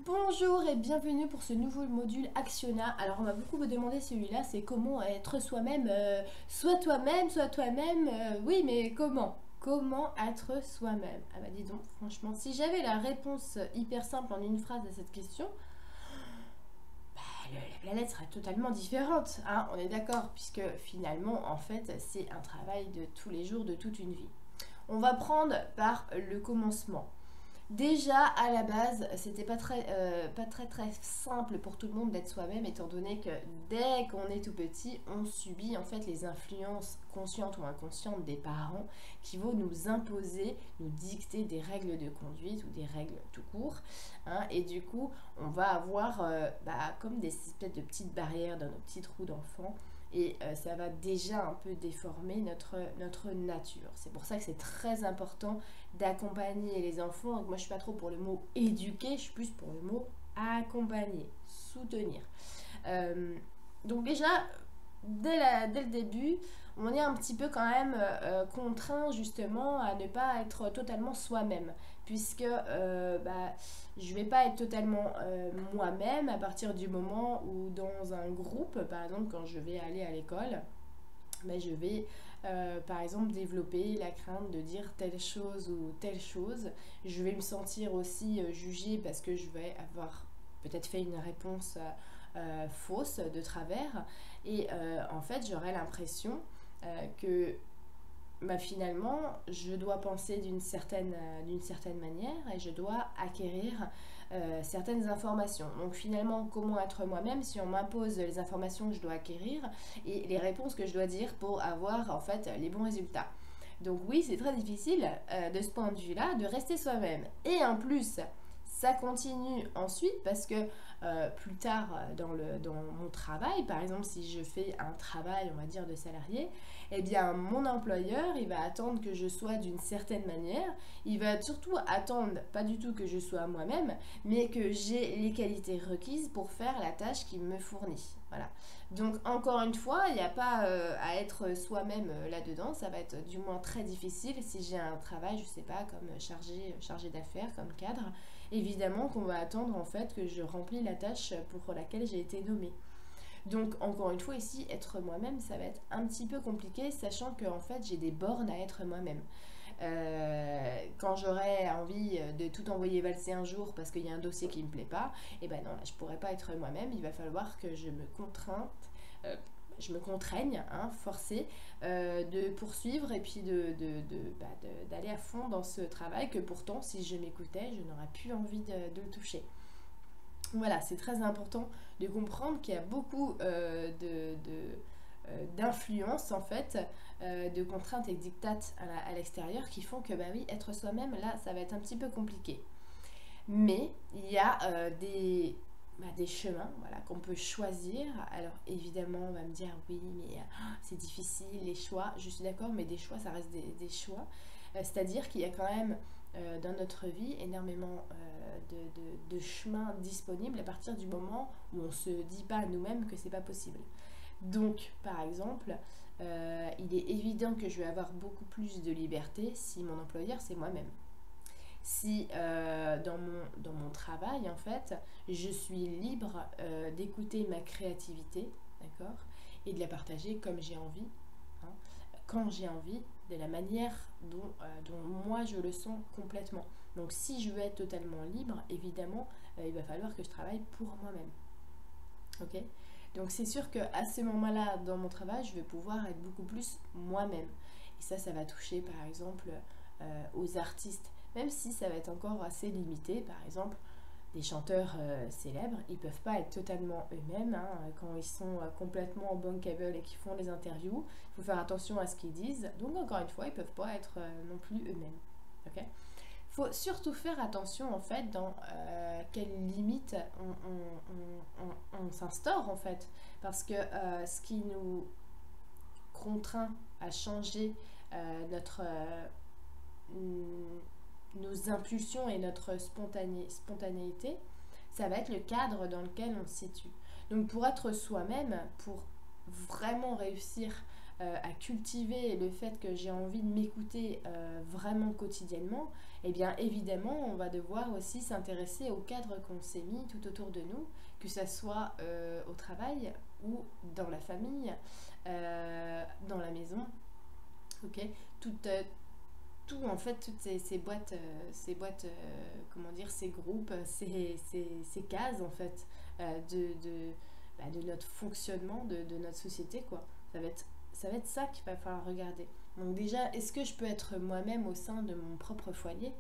Bonjour et bienvenue pour ce nouveau module Actiona. Alors on m'a beaucoup me demandé celui-là, c'est comment être soi-même, soit toi-même, oui mais comment? Comment être soi-même? Ah bah dis donc, franchement, si j'avais la réponse hyper simple en une phrase à cette question, la planète serait totalement différente, hein, on est d'accord, puisque finalement en fait c'est un travail de tous les jours, de toute une vie. On va prendre par le commencement. Déjà, à la base, c'était pas très simple pour tout le monde d'être soi-même, étant donné que dès qu'on est tout petit, on subit en fait les influences conscientes ou inconscientes des parents qui vont nous imposer, nous dicter des règles de conduite ou des règles tout court, hein, et du coup, on va avoir comme des espèces de petites barrières dans nos petits trous d'enfants. Et ça va déjà un peu déformer notre nature. C'est pour ça que c'est très important d'accompagner les enfants. Donc moi je suis pas trop pour le mot éduquer, je suis plus pour le mot accompagner, soutenir. Donc déjà, dès le début, on est un petit peu quand même contraint justement à ne pas être totalement soi-même, puisque je vais pas être totalement moi-même à partir du moment où dans un groupe, par exemple quand je vais aller à l'école, je vais par exemple développer la crainte de dire telle chose ou telle chose. Je vais me sentir aussi jugée parce que je vais avoir peut-être fait une réponse fausse de travers. Et en fait, j'aurai l'impression que finalement, je dois penser d'une certaine manière et je dois acquérir certaines informations. Donc finalement, comment être moi-même si on m'impose les informations que je dois acquérir et les réponses que je dois dire pour avoir en fait les bons résultats. Donc oui, c'est très difficile de ce point de vue-là de rester soi-même. Et en plus, ça continue ensuite parce que plus tard dans mon travail, par exemple si je fais un travail on va dire de salarié, eh bien mon employeur il va attendre que je sois d'une certaine manière, il va surtout attendre pas du tout que je sois moi-même, mais que j'ai les qualités requises pour faire la tâche qu'il me fournit. Voilà. Donc encore une fois, il n'y a pas à être soi-même là-dedans, ça va être du moins très difficile si j'ai un travail, je sais pas, comme chargé d'affaires, comme cadre. Évidemment qu'on va attendre en fait que je remplis la tâche pour laquelle j'ai été nommée. Donc encore une fois ici, être moi-même, ça va être un petit peu compliqué, sachant que en fait j'ai des bornes à être moi-même. Quand j'aurais envie de tout envoyer valser un jour parce qu'il y a un dossier qui me plaît pas, et ben non, là je pourrais pas être moi-même, il va falloir que je me contraigne, hein, forcée, de poursuivre et puis d'aller à fond dans ce travail que pourtant, si je m'écoutais, je n'aurais plus envie de le toucher. Voilà, c'est très important de comprendre qu'il y a beaucoup d'influences en fait, de contraintes et de dictates à l'extérieur qui font que oui, être soi-même, là, ça va être un petit peu compliqué. Mais il y a des chemins voilà, qu'on peut choisir. Alors évidemment, on va me dire oui, mais c'est difficile, les choix. Je suis d'accord, mais des choix, ça reste des choix. C'est-à-dire qu'il y a quand même dans notre vie énormément de chemins disponibles à partir du moment où on ne se dit pas à nous-mêmes que c'est pas possible. Donc, par exemple, il est évident que je vais avoir beaucoup plus de liberté si mon employeur c'est moi-même. Si dans mon travail, en fait, je suis libre d'écouter ma créativité, d'accord, et de la partager comme j'ai envie, hein, quand j'ai envie, de la manière dont moi je le sens complètement. Donc si je veux être totalement libre, évidemment, il va falloir que je travaille pour moi-même. Ok ? Donc c'est sûr qu'à ce moment-là, dans mon travail, je vais pouvoir être beaucoup plus moi-même. Et ça va toucher par exemple aux artistes, même si ça va être encore assez limité. Par exemple, des chanteurs célèbres, ils peuvent pas être totalement eux-mêmes, hein, quand ils sont complètement bankable et qu'ils font les interviews. Il faut faire attention à ce qu'ils disent. Donc encore une fois, ils peuvent pas être non plus eux-mêmes. Ok ? Faut surtout faire attention en fait dans quelles limites on s'instaure en fait, parce que ce qui nous contraint à changer nos impulsions et notre spontanéité, ça va être le cadre dans lequel on se situe. Donc pour être soi-même, pour vraiment réussir à cultiver le fait que j'ai envie de m'écouter vraiment quotidiennement, eh bien évidemment on va devoir aussi s'intéresser au cadre qu'on s'est mis tout autour de nous, que ça soit au travail ou dans la famille, dans la maison, ok, tout, tout en fait, toutes comment dire, ces groupes, ces cases en fait de notre fonctionnement, de notre société quoi. Ça va être ça qu'il va falloir regarder. Donc déjà, est-ce que je peux être moi-même au sein de mon propre foyer?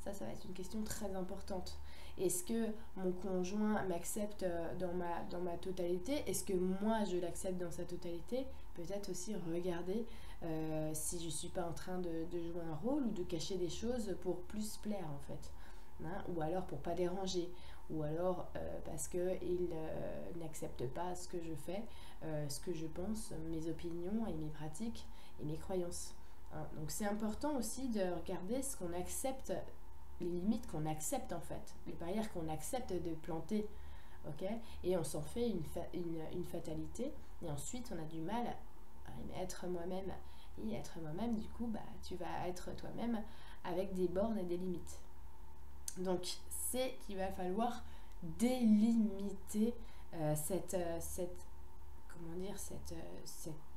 Ça va être une question très importante. Est-ce que mon conjoint m'accepte dans ma totalité? Est-ce que moi, je l'accepte dans sa totalité? Peut-être aussi regarder si je ne suis pas en train de jouer un rôle ou de cacher des choses pour plus plaire, en fait. Hein, ou alors pour pas déranger. Ou alors parce qu'il n'accepte pas ce que je fais, ce que je pense, mes opinions et mes pratiques et mes croyances. Hein, donc c'est important aussi de regarder ce qu'on accepte, les limites qu'on accepte en fait, les barrières qu'on accepte de planter, ok. Et on s'en fait une fatalité, et ensuite on a du mal à être moi-même. Et être moi-même, du coup, bah, tu vas être toi-même avec des bornes et des limites. Donc c'est qu'il va falloir délimiter cette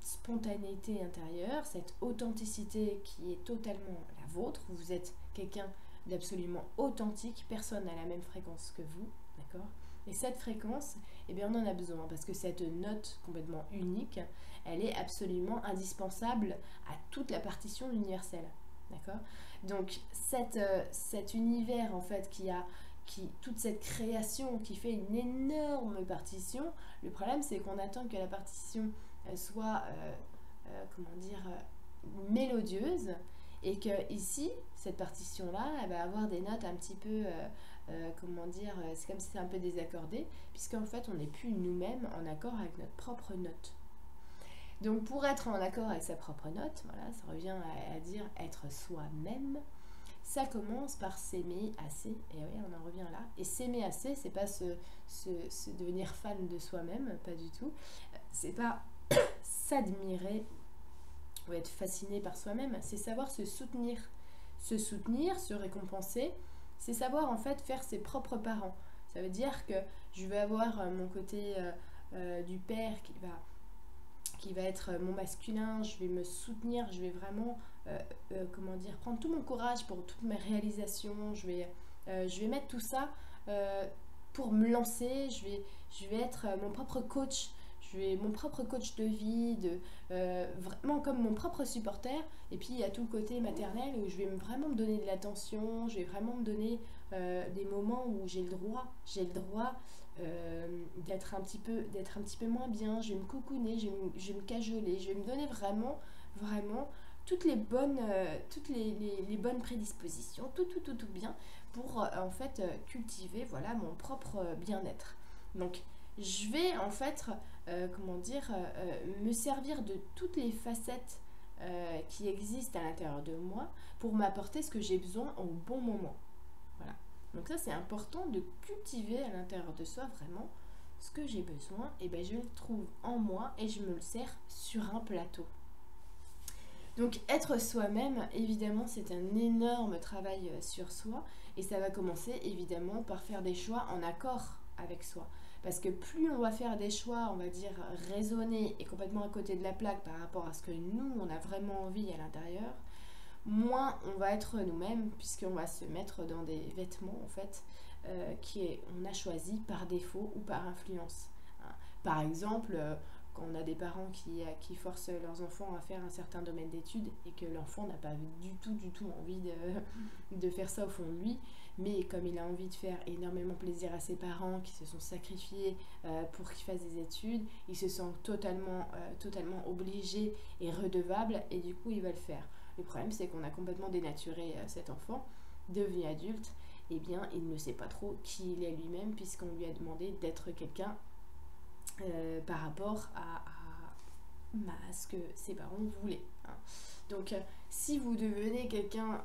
spontanéité intérieure, cette authenticité qui est totalement la vôtre. Vous êtes quelqu'un d'absolument authentique, personne n'a la même fréquence que vous, d'accord? Et cette fréquence, eh bien on en a besoin parce que cette note complètement unique, elle est absolument indispensable à toute la partition universelle, d'accord? Donc cet univers en fait toute cette création qui fait une énorme partition, le problème c'est qu'on attend que la partition soit mélodieuse, et que ici cette partition là elle va avoir des notes un petit peu c'est comme si c'était un peu désaccordé, puisqu'en fait on n'est plus nous-mêmes en accord avec notre propre note. Donc pour être en accord avec sa propre note, voilà, ça revient à dire être soi-même. Ça commence par s'aimer assez, et oui, on en revient là. Et s'aimer assez, c'est pas se devenir fan de soi-même, pas du tout. C'est pas s'admirer ou être fasciné par soi-même, c'est savoir se soutenir, se récompenser. C'est savoir en fait faire ses propres parents. Ça veut dire que je vais avoir mon côté du père qui va être mon masculin, je vais me soutenir, je vais vraiment prendre tout mon courage pour toutes mes réalisations, je vais mettre tout ça pour me lancer, je vais être mon propre coach, mon propre coach de vie, vraiment comme mon propre supporter. Et puis il y a tout le côté maternel où je vais vraiment me donner de l'attention, je vais vraiment me donner des moments où j'ai le droit d'être un petit peu moins bien, je vais me coucouner, je vais me cajoler, je vais me donner vraiment toutes les bonnes prédispositions, tout bien pour en fait cultiver voilà mon propre bien-être. Donc je vais en fait me servir de toutes les facettes qui existent à l'intérieur de moi pour m'apporter ce que j'ai besoin au bon moment. Voilà. Donc ça c'est important de cultiver à l'intérieur de soi vraiment ce que j'ai besoin, et ben je le trouve en moi et je me le sers sur un plateau. Donc être soi-même, évidemment, c'est un énorme travail sur soi, et ça va commencer évidemment par faire des choix en accord avec soi. Parce que plus on va faire des choix, on va dire, raisonnés et complètement à côté de la plaque par rapport à ce que nous, on a vraiment envie à l'intérieur, moins on va être nous-mêmes, puisqu'on va se mettre dans des vêtements, en fait, on a choisi par défaut ou par influence. Hein. Par exemple, quand on a des parents qui forcent leurs enfants à faire un certain domaine d'études et que l'enfant n'a pas du tout envie de faire ça au fond de lui, mais comme il a envie de faire énormément plaisir à ses parents qui se sont sacrifiés pour qu'il fasse des études, il se sent totalement obligé et redevable, et du coup il va le faire. Le problème c'est qu'on a complètement dénaturé cet enfant, devenu adulte, et bien il ne sait pas trop qui il est lui-même, puisqu'on lui a demandé d'être quelqu'un par rapport à ce que ses parents voulaient. Hein. Donc si vous devenez quelqu'un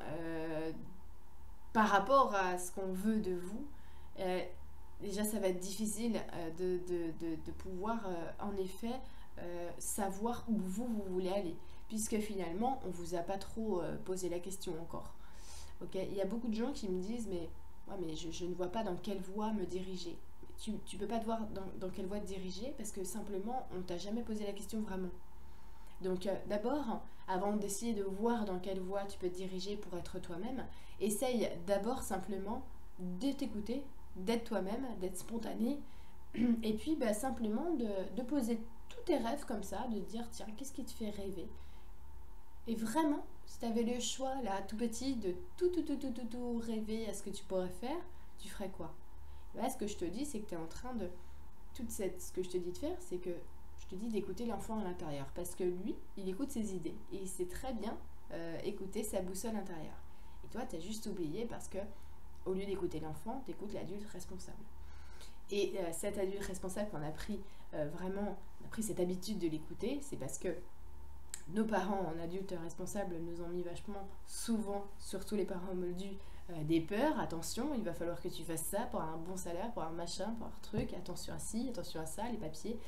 par rapport à ce qu'on veut de vous, déjà ça va être difficile de pouvoir en effet savoir où vous voulez aller, puisque finalement on vous a pas trop posé la question encore. Ok, il y a beaucoup de gens qui me disent, mais, ouais, mais je ne vois pas dans quelle voie me diriger. Tu ne peux pas te voir dans quelle voie te diriger parce que simplement, on t'a jamais posé la question vraiment. Donc d'abord, avant d'essayer de voir dans quelle voie tu peux te diriger pour être toi-même, essaye d'abord simplement de t'écouter, d'être toi-même, d'être spontané, et puis simplement de poser tous tes rêves comme ça, de te dire tiens, qu'est-ce qui te fait rêver? Et vraiment, si tu avais le choix là, tout petit, de tout rêver à ce que tu pourrais faire, tu ferais quoi? Là, ce que je te dis, c'est que tu es en train de... Ce que je te dis de faire, c'est que je te dis d'écouter l'enfant à l'intérieur. Parce que lui, il écoute ses idées. Et il sait très bien écouter sa boussole intérieure. Et toi, tu as juste oublié parce que, au lieu d'écouter l'enfant, tu écoutes l'adulte responsable. Et cet adulte responsable qu'on a pris on a pris cette habitude de l'écouter, c'est parce que nos parents en adultes responsables nous ont mis vachement souvent, surtout les parents moldus, des peurs. Attention, il va falloir que tu fasses ça pour un bon salaire, pour un machin, pour un truc. Attention à ci, attention à ça, les papiers.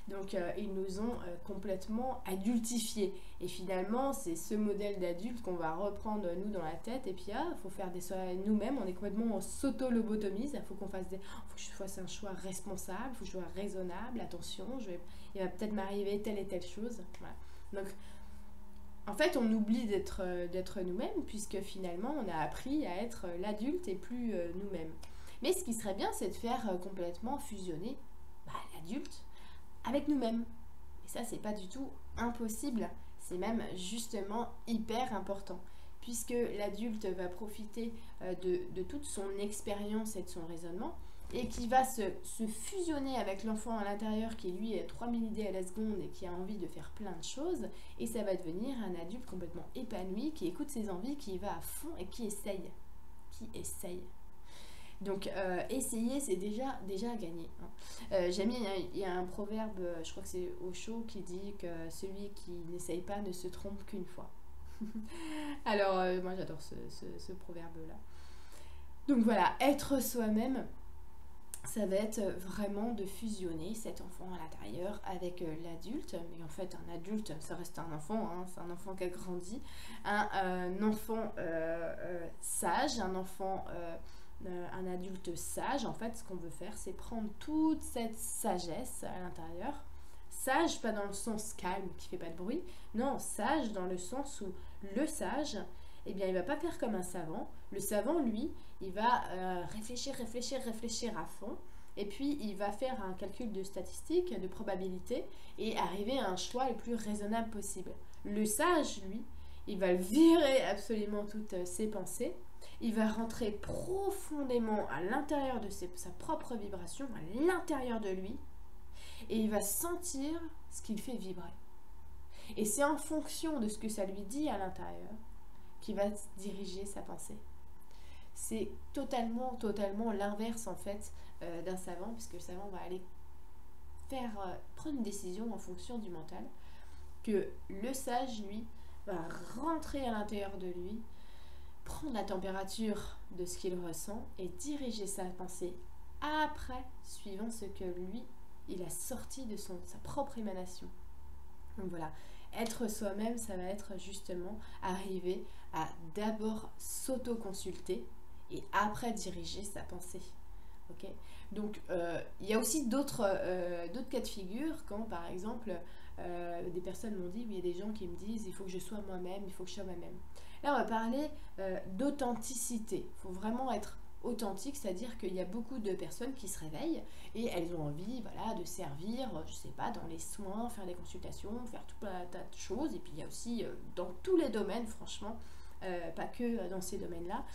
Donc ils nous ont complètement adultifiés. Et finalement, c'est ce modèle d'adulte qu'on va reprendre nous dans la tête. Et puis il faut faire des choix nous-mêmes. On est complètement, on s'auto-lobotomise. Il faut qu'on fasse faut que je fasse un choix responsable, il faut que je sois raisonnable. Attention, il va peut-être m'arriver telle et telle chose. Voilà. Donc en fait, on oublie d'être nous-mêmes puisque finalement, on a appris à être l'adulte et plus nous-mêmes. Mais ce qui serait bien, c'est de faire complètement fusionner l'adulte avec nous-mêmes. Et ça, c'est pas du tout impossible. C'est même justement hyper important. Puisque l'adulte va profiter de toute son expérience et de son raisonnement et qui va se fusionner avec l'enfant à l'intérieur qui lui a 3000 idées à la seconde et qui a envie de faire plein de choses, et ça va devenir un adulte complètement épanoui qui écoute ses envies, qui y va à fond et qui essaye. Donc essayer, c'est déjà gagné. J'aime bien, il y a un proverbe, je crois que c'est Osho, qui dit que celui qui n'essaye pas ne se trompe qu'une fois. Alors moi j'adore ce proverbe-là. Donc voilà, être soi-même, ça va être vraiment de fusionner cet enfant à l'intérieur avec l'adulte. Mais en fait, un adulte, ça reste un enfant, hein, c'est un enfant qui a grandi, un enfant sage, un adulte sage. En fait, ce qu'on veut faire, c'est prendre toute cette sagesse à l'intérieur. Sage, pas dans le sens calme, qui fait pas de bruit. Non, sage dans le sens où le sage, eh bien, il va pas faire comme un savant. Le savant, lui, il va réfléchir à fond. Et puis, il va faire un calcul de statistiques, de probabilité, et arriver à un choix le plus raisonnable possible. Le sage, lui, il va virer absolument toutes ses pensées. Il va rentrer profondément à l'intérieur de sa propre vibration, à l'intérieur de lui, et il va sentir ce qu'il fait vibrer. Et c'est en fonction de ce que ça lui dit à l'intérieur qu'il va diriger sa pensée. C'est totalement l'inverse en fait d'un savant, puisque le savant va aller prendre une décision en fonction du mental, que le sage, lui, va rentrer à l'intérieur de lui, prendre la température de ce qu'il ressent et diriger sa pensée après, suivant ce que lui, il a sorti de sa propre émanation. Donc voilà, être soi-même, ça va être justement arriver à d'abord s'auto-consulter et après diriger sa pensée. Okay. Donc il y a aussi d'autres cas de figure quand par exemple des personnes m'ont dit, oui, il y a des gens qui me disent il faut que je sois moi-même, il faut que je sois moi-même. Là on va parler d'authenticité. Il faut vraiment être authentique, c'est-à-dire qu'il y a beaucoup de personnes qui se réveillent et elles ont envie de servir, je sais pas, dans les soins, faire des consultations, faire tout un tas de choses. Et puis il y a aussi dans tous les domaines, franchement, pas que dans ces domaines-là.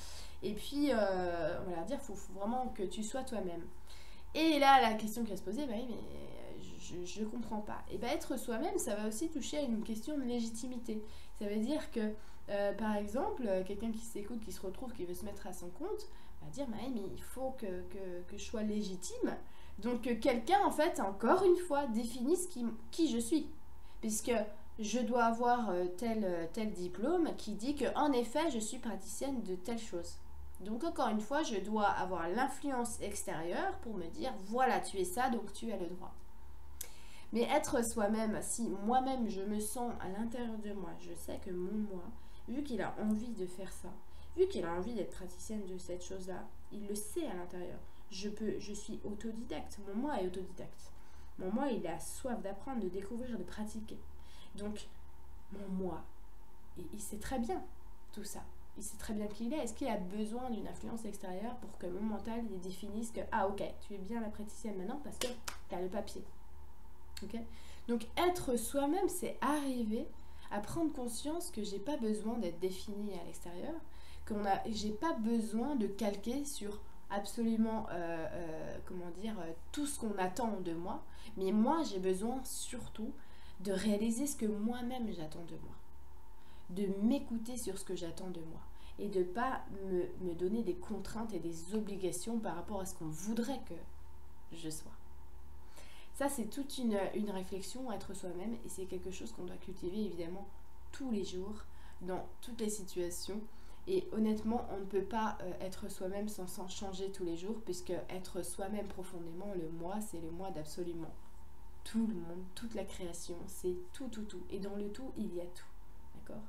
Et puis on va leur dire, il faut vraiment que tu sois toi-même. Et là, la question qui va se poser, oui, mais je comprends pas. Et être soi-même, ça va aussi toucher à une question de légitimité. Ça veut dire que, par exemple, quelqu'un qui s'écoute, qui se retrouve, qui veut se mettre à son compte, va dire, mais il faut que je sois légitime. Donc quelqu'un, en fait, encore une fois, définisse qui je suis. Puisque je dois avoir tel diplôme qui dit qu'en effet, je suis praticienne de telle chose. Donc encore une fois, je dois avoir l'influence extérieure pour me dire, voilà, tu es ça, donc tu as le droit. Mais être soi-même, si moi-même je me sens à l'intérieur de moi, je sais que mon moi, vu qu'il a envie de faire ça, vu qu'il a envie d'être praticienne de cette chose-là, il le sait à l'intérieur. Je suis autodidacte, mon moi est autodidacte. Mon moi, il a soif d'apprendre, de découvrir, de pratiquer. Donc, mon moi, il sait très bien tout ça. Il sait très bien qui il est. Est-ce qu'il a besoin d'une influence extérieure pour que mon mental il définisse que, ah ok, tu es bien la praticienne maintenant parce que tu as le papier. Ok. Donc, être soi-même, c'est arriver à prendre conscience que j'ai pas besoin d'être définie à l'extérieur, j'ai pas besoin de calquer sur absolument tout ce qu'on attend de moi, mais moi j'ai besoin surtout de réaliser ce que moi-même j'attends de moi, de m'écouter sur ce que j'attends de moi et de pas me donner des contraintes et des obligations par rapport à ce qu'on voudrait que je sois. Ça, c'est toute une réflexion, être soi-même, et c'est quelque chose qu'on doit cultiver évidemment tous les jours, dans toutes les situations. Et honnêtement, on ne peut pas être soi-même sans changer tous les jours, puisque être soi-même profondément, le moi, c'est le moi d'absolument tout le monde, toute la création, c'est tout. Et dans le tout, il y a tout. D'accord ?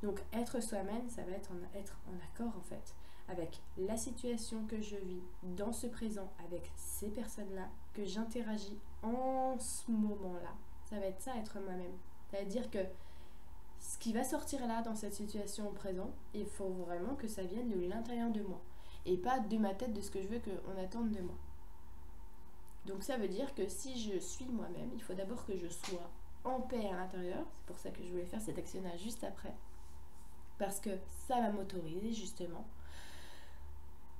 Donc, être soi-même, ça va être en accord en fait avec la situation que je vis dans ce présent, avec ces personnes-là que j'interagis en ce moment-là. Ça va être ça, être moi-même. Ça veut dire que ce qui va sortir là dans cette situation au présent, il faut vraiment que ça vienne de l'intérieur de moi et pas de ma tête, de ce que je veux qu'on attende de moi. Donc ça veut dire que si je suis moi-même, il faut d'abord que je sois en paix à l'intérieur. C'est pour ça que je voulais faire cet actionnage juste après, parce que ça va m'autoriser justement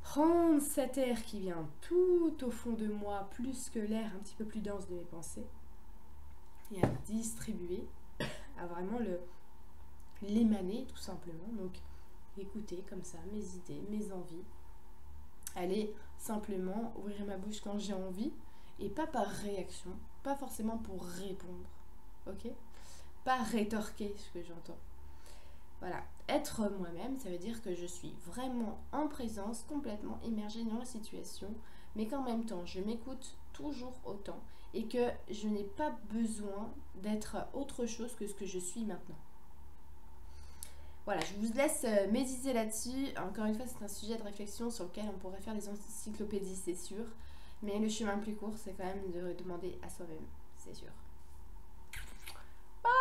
prendre cet air qui vient tout au fond de moi, plus que l'air un petit peu plus dense de mes pensées, et à distribuer, à vraiment l'émaner tout simplement. Donc écouter comme ça mes idées, mes envies, aller simplement ouvrir ma bouche quand j'ai envie, et pas par réaction, pas forcément pour répondre, ok, pas rétorquer ce que j'entends. Voilà, être moi-même, ça veut dire que je suis vraiment en présence, complètement immergée dans la situation, mais qu'en même temps, je m'écoute toujours autant et que je n'ai pas besoin d'être autre chose que ce que je suis maintenant. Voilà, je vous laisse méditer là-dessus. Encore une fois, c'est un sujet de réflexion sur lequel on pourrait faire des encyclopédies, c'est sûr. Mais le chemin le plus court, c'est quand même de demander à soi-même, c'est sûr. Bye!